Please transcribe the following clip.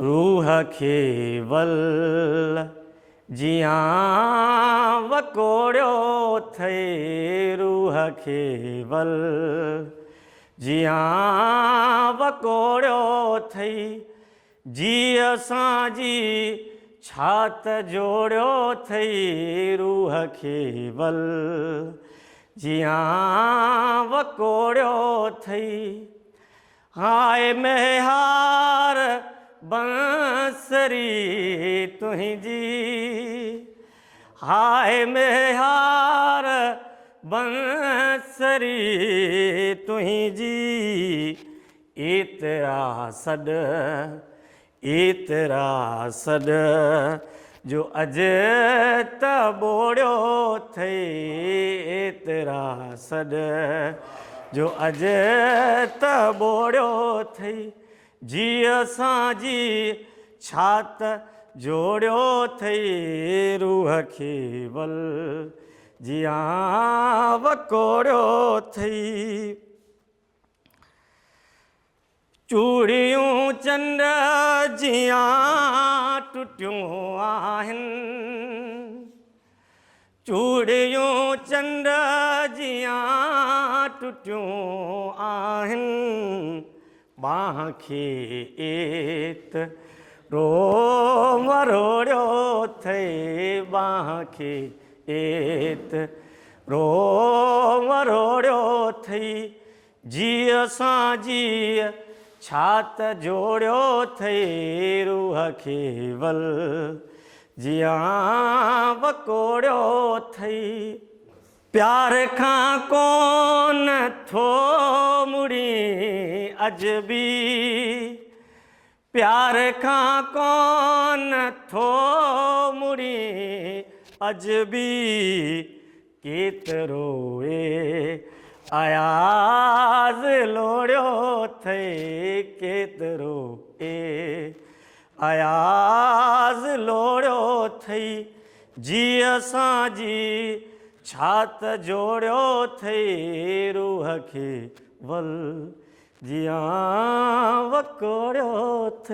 रूह खे वल जियां वकोड़ियो अथई रूह खे वल जियां वकोड़ियो अथई जीअ असांजी छात जोड़ियो अथई रूह खे वल जियां वकोड़ियो अथई हाय मेहार बंसरी तुंहिंजी हाय मेहार बंसरी तुंहिंजी एतिरा सॾ जो अॼु त ॿोड़ियो अथई एतिरा सॾ जो अॼु त ॿोड़ियो अथई जीअं असांजी छात जोड़ियो अथई रूह खे वल जियां वकोड़ियो अथई चूड़ियूं चंड जियां टुटियूं आहिनि चूड़ियूं चंड जियां टुटियूं आहिनि बांह खे एतिरो मरोड़ियो अथई बांह खे एतिरो मरोड़ियो अथई जीअं असांजी छात जोड़ियो अथई रूह खे वल जियां वकोड़ियो अथई प्यार खां कोन थो मुड़ी अॼु बि प्यार खां कोन थो मुड़ी अॼु बि केतिरो अयाज़ लोड़ियो अथई केतिरो अयाज़ लोड़ियो अथई जीअं असांजी छात जोड़ियो अथई रूह खे वल जियां वकोड़ियो अथई